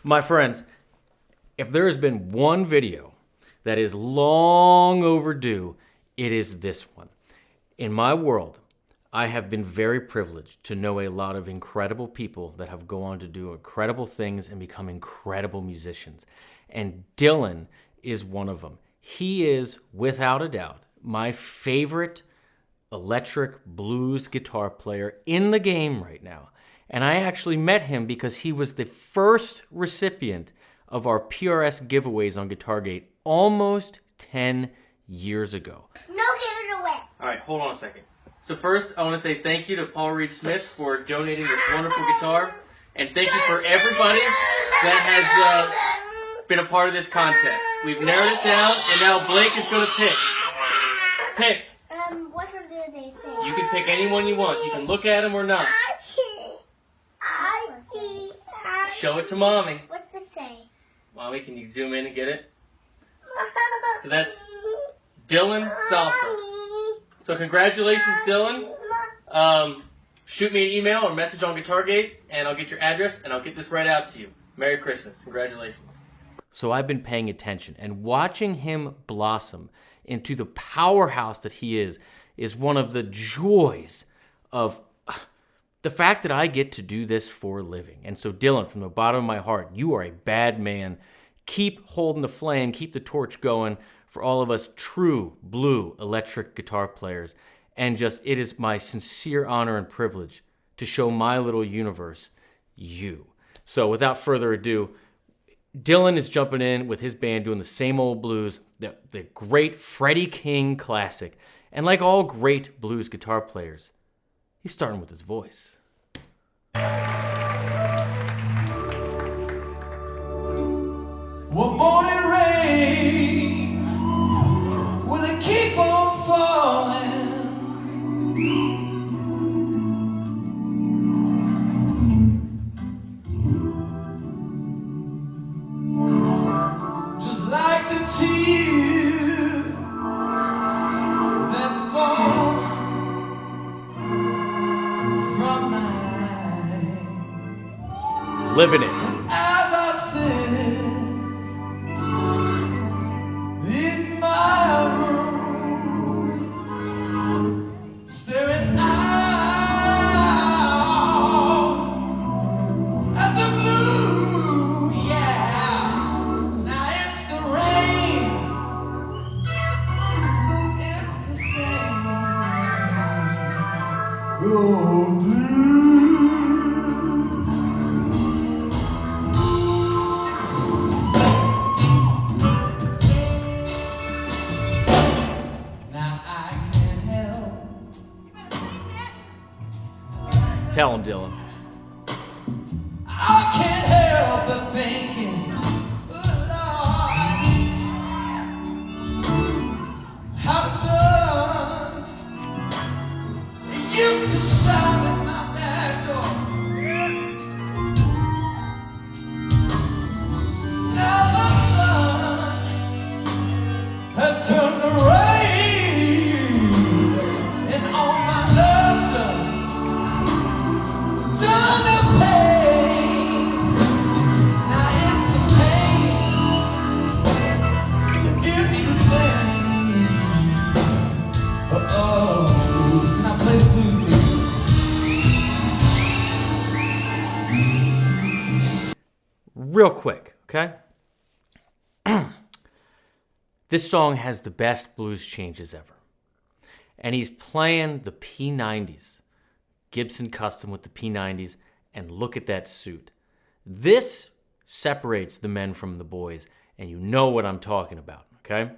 My friends, if there has been one video that is long overdue, it is this one. In my world, I have been very privileged to know a lot of incredible people that have gone on to do incredible things and become incredible musicians. And Dylan is one of them. He is, without a doubt, my favorite electric blues guitar player in the game right now. And I actually met him because he was the first recipient of our PRS giveaways on GuitarGate almost 10 years ago. No, give it away. All right, hold on a second. So first, I want to say thank you to Paul Reed Smith for donating this wonderful guitar. And thank you for everybody that has been a part of this contest. We've narrowed it down, and now Blake is going to pick. Pick. What do they say? You can pick anyone you want. You can look at them or not. Show it to Mommy. What's this say? Mommy, can you zoom in and get it? So that's Dylan Salfer. So congratulations, Dylan. Shoot me an email or message on GuitarGate, and I'll get your address, and I'll get this right out to you. Merry Christmas. Congratulations. So I've been paying attention, and watching him blossom into the powerhouse that he is one of the joys of the fact that I get to do this for a living. And so Dylan, from the bottom of my heart, you are a bad man. Keep holding the flame, keep the torch going for all of us true blue electric guitar players. And just, it is my sincere honor and privilege to show my little universe you. So without further ado, Dylan is jumping in with his band doing the same old blues, the great Freddie King classic. And like all great blues guitar players, he's starting with his voice. One morning rain, will it keep on falling? Just like the tears that fall from my eyes. Living it. As I sit in my room, staring out at the blue, yeah. Now it's the rain, it's the same old blue. Tell him, Dylan. I can't help but thinking, oh Lord, how the sun used to shine in my back door. Now the sun has turned to rain, and all my love done the pain. Now it's the pain, it's the same. Oh, can I play the blues, please? Real quick, okay? This song has the best blues changes ever. And he's playing the P90s. Gibson Custom with the P90s, and look at that suit. This separates the men from the boys, and you know what I'm talking about, okay?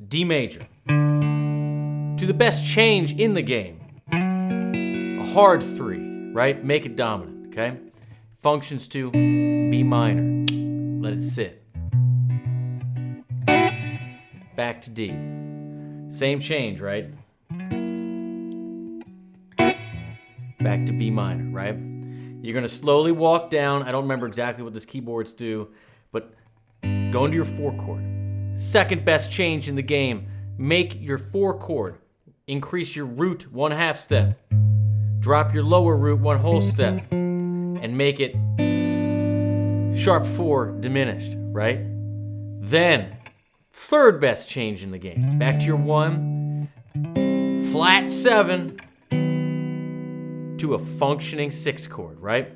D major. To the best change in the game. A hard 3, right? Make it dominant, okay? Functions to B minor. Let it sit. Back to D. Same change, right? Back to B minor, right? You're going to slowly walk down. I don't remember exactly what these keyboards do, but go into your 4 chord. Second best change in the game. Make your 4 chord. Increase your root 1/2 step. Drop your lower root 1 whole step. And make it sharp 4 diminished, right? Then, third best change in the game. Back to your 1, flat 7 to a functioning 6 chord, right?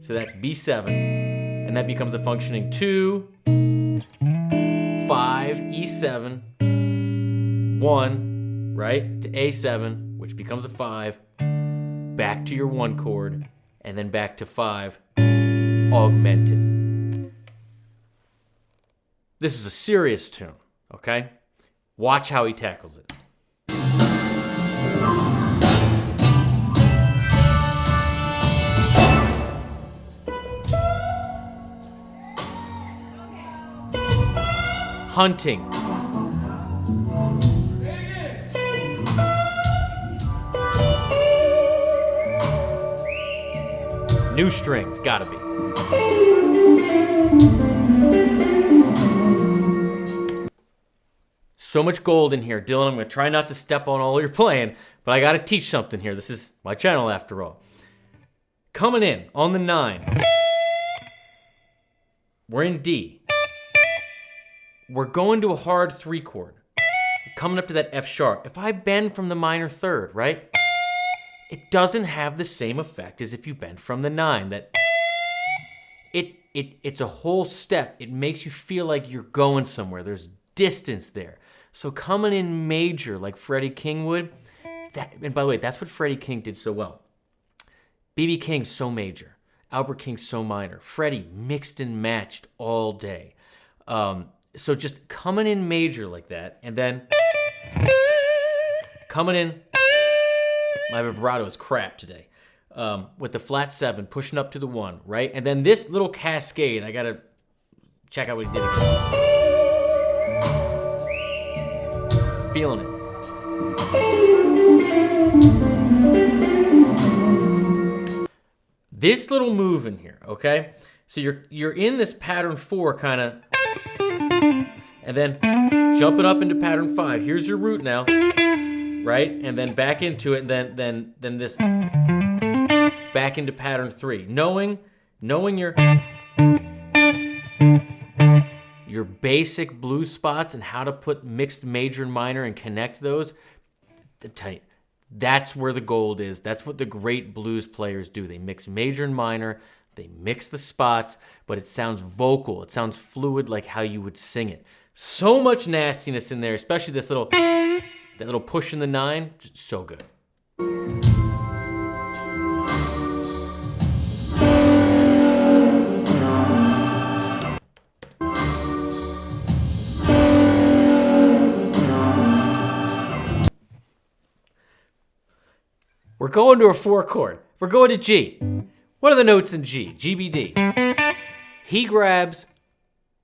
So that's B7, and that becomes a functioning 2, 5, E7, 1, right? To A7, which becomes a 5, back to your 1 chord, and then back to 5, augmented. This is a serious tune, okay? Watch how he tackles it. Hunting. New strings, gotta be. So much gold in here. Dylan, I'm gonna try not to step on all you're playing, but I gotta teach something here. This is my channel after all. Coming in on the 9. We're in D. We're going to a hard 3 chord. Coming up to that F sharp. If I bend from the minor 3rd, right? It doesn't have the same effect as if you bend from the 9. That it's a whole step. It makes you feel like you're going somewhere. There's distance there. So coming in major like Freddie King would, and by the way, that's what Freddie King did so well. B.B. King so major, Albert King so minor. Freddie mixed and matched all day. So just coming in major like that, and then coming in, my vibrato is crap today, with the flat 7, pushing up to the 1, right? And then this little cascade, I gotta check out what he did again. Feeling it. This little move in here, okay? So you're in this pattern 4 kind of, and then jumping up into pattern 5. Here's your root now, right? And then back into it, and then this back into pattern 3. Knowing your basic blues spots and how to put mixed major and minor and connect those. I'm telling you, that's where the gold is. That's what the great blues players do. They mix major and minor. They mix the spots, but it sounds vocal. It sounds fluid, like how you would sing it. So much nastiness in there, especially that little push in the 9. Just so good. We're going to a 4 chord. We're going to G. What are the notes in G? G, B, D. He grabs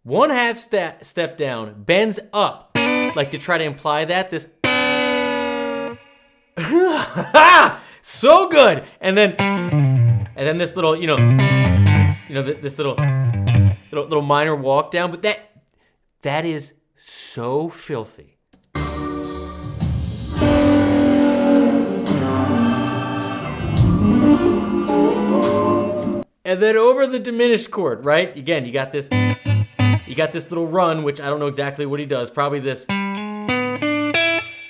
1/2 step down, bends up, like to try to imply that this. So good. And then this little, this little minor walk down. But that is so filthy. And then over the diminished chord, right? Again, you got this little run, which I don't know exactly what he does. Probably this,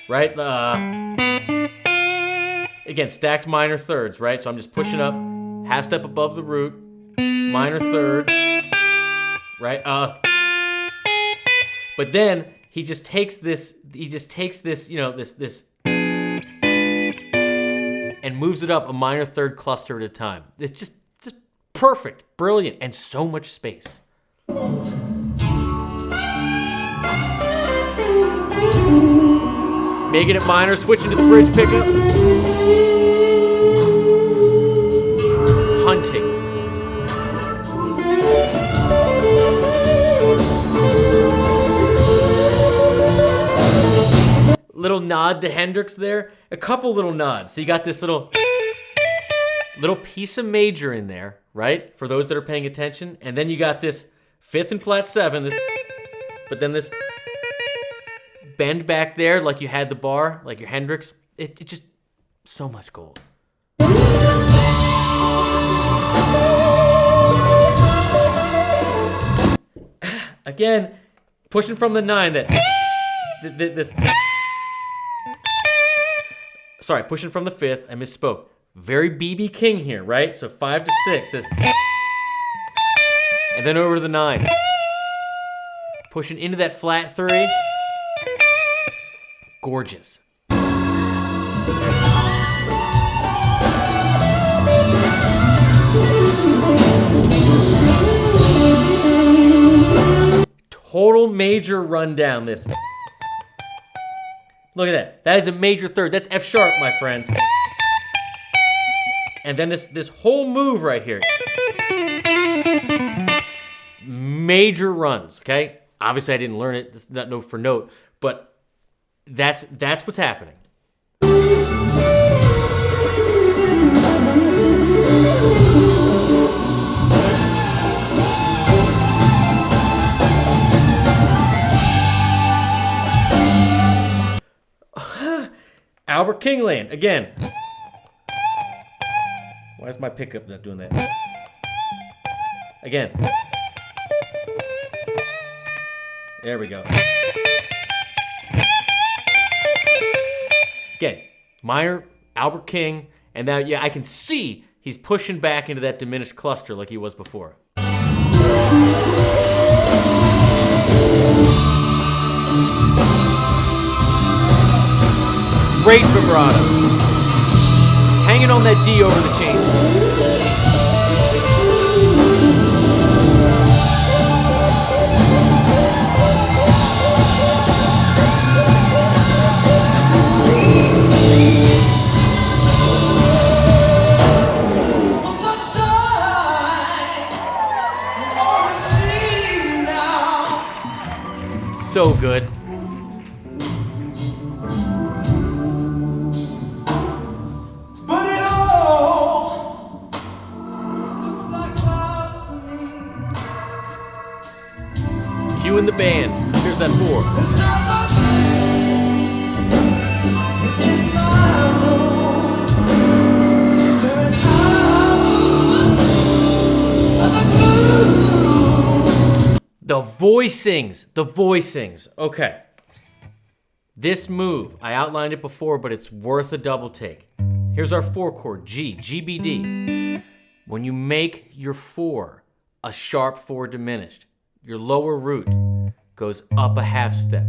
right? Again, stacked minor thirds, right? So I'm just pushing up, 1/2 step above the root, minor 3rd, right? But then he just takes this, this, and moves it up a minor 3rd cluster at a time. It's just perfect, brilliant, and so much space. Making it minor, switching to the bridge pickup. Hunting. Little nod to Hendrix there. A couple little nods. So you got this little piece of major in there, right? For those that are paying attention. And then you got this 5th and flat 7, but then this bend back there like you had the bar, like your Hendrix. It just, so much gold. Again, pushing from the 9. This. Sorry, pushing from the 5th. I misspoke. Very B.B. King here, right? So 5 to 6. This. And then over to the 9. Pushing into that flat 3. Gorgeous. Total major rundown, this. Look at that. That is a major 3rd. That's F sharp, my friends. And then this whole move right here. Major runs, okay? Obviously, I didn't learn it. It's not note for note, but that's what's happening. Albert King land again. Why is my pickup not doing that? Again. There we go. Again, minor, Albert King, and now, yeah, I can see he's pushing back into that diminished cluster like he was before. Great vibrato. Hanging on that D over the changes. So good. But it all looks like clouds to me. Cue in the band. Here's that 4. In my room, staring out of the blue. The voicings. Okay. This move, I outlined it before, but it's worth a double take. Here's our 4 chord, G, GBD. When you make your 4 a sharp 4 diminished, your lower root goes up a half step.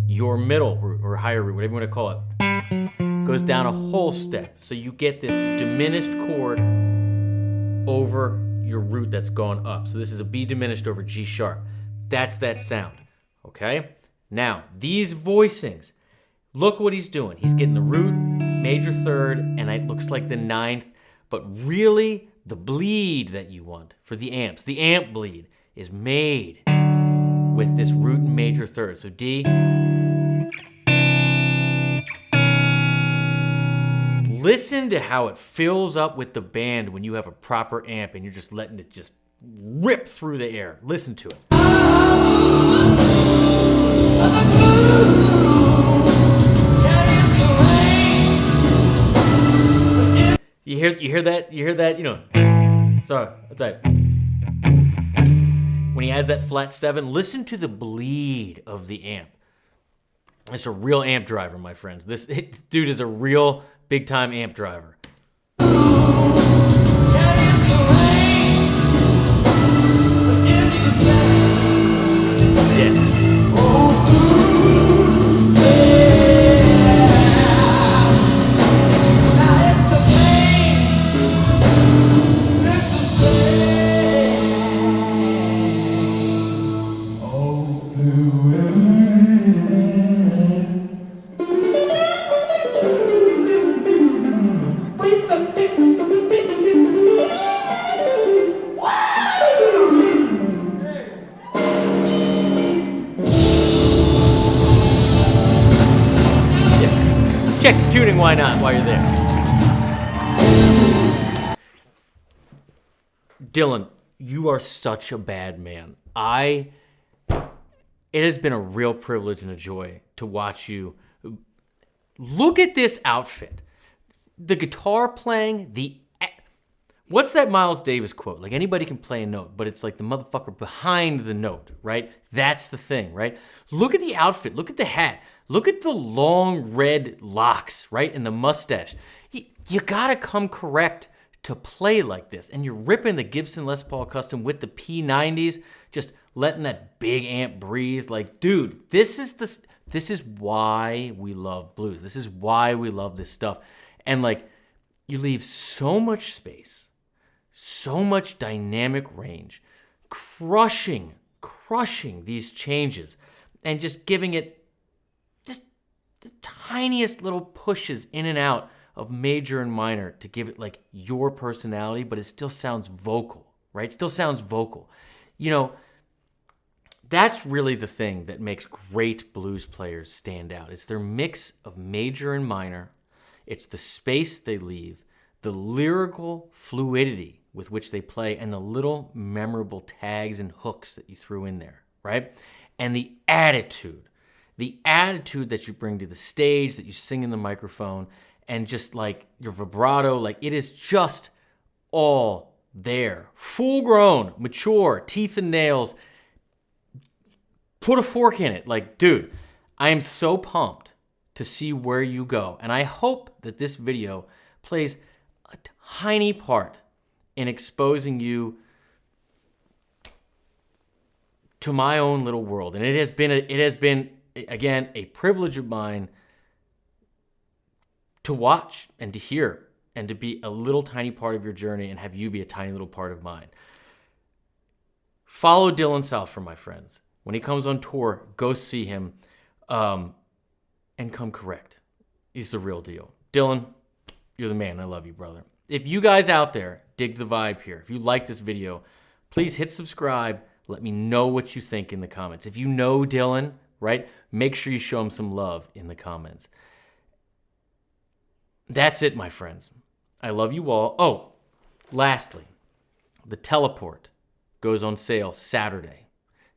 Your middle root, or higher root, whatever you want to call it, goes down a whole step. So you get this diminished chord over your root that's gone up. So this is a B diminished over G sharp. That's that sound, okay? Now, these voicings, look what he's doing. He's getting the root, major 3rd, and it looks like the 9th, but really the bleed that you want for the amps, the amp bleed, is made with this root and major 3rd. So D. Listen to how it fills up with the band when you have a proper amp and you're just letting it just rip through the air. Listen to it. You hear that? You hear that? You know. Sorry, that's right. When he adds that flat 7, listen to the bleed of the amp. It's a real amp driver, my friends. This dude is a real big-time amp driver. Yeah. Check the tuning, why not, while you're there. Dylan, you are such a bad man. It has been a real privilege and a joy to watch you. Look at this outfit. The guitar playing, What's that Miles Davis quote? Like, anybody can play a note, but it's like the motherfucker behind the note, right? That's the thing, right? Look at the outfit. Look at the hat. Look at the long red locks, right? And the mustache. You gotta come correct to play like this. And you're ripping the Gibson Les Paul Custom with the P90s, just letting that big amp breathe. Like, dude, this is why we love blues. This is why we love this stuff. And like, you leave so much space, so much dynamic range, crushing these changes, and just giving it just the tiniest little pushes in and out of major and minor to give it like your personality, but it still sounds vocal, right? Still sounds vocal. You know, that's really the thing that makes great blues players stand out. It's their mix of major and minor. It's the space they leave, the lyrical fluidity with which they play, and the little memorable tags and hooks that you threw in there, right? And the attitude that you bring to the stage, that you sing in the microphone, and just like your vibrato, like it is just all there. Full grown, mature, teeth and nails. Put a fork in it. Like, dude, I am so pumped to see where you go. And I hope that this video plays a tiny part in exposing you to my own little world. And it has been again, a privilege of mine to watch and to hear and to be a little tiny part of your journey and have you be a tiny little part of mine. Follow Dylan Southfer, my friends. When he comes on tour, go see him and come correct. He's the real deal. Dylan, you're the man. I love you, brother. If you guys out there dig the vibe here, if you like this video, please hit subscribe. Let me know what you think in the comments. If you know Dylan, right, make sure you show him some love in the comments. That's it, my friends. I love you all. Oh, lastly, the Teleport goes on sale Saturday.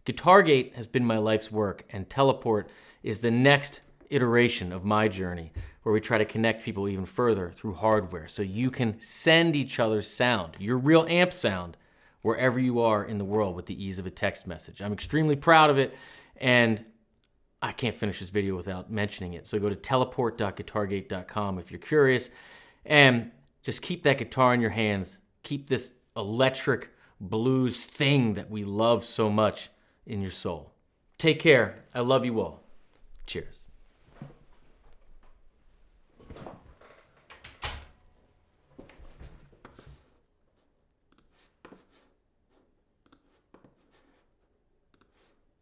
Guitargate has been my life's work, and Teleport is the next iteration of my journey, where we try to connect people even further through hardware so you can send each other's sound, your real amp sound, wherever you are in the world with the ease of a text message. I'm extremely proud of it, and I can't finish this video without mentioning it. So go to teleport.guitargate.com if you're curious, and just keep that guitar in your hands. Keep this electric blues thing that we love so much in your soul. Take care. I love you all. Cheers.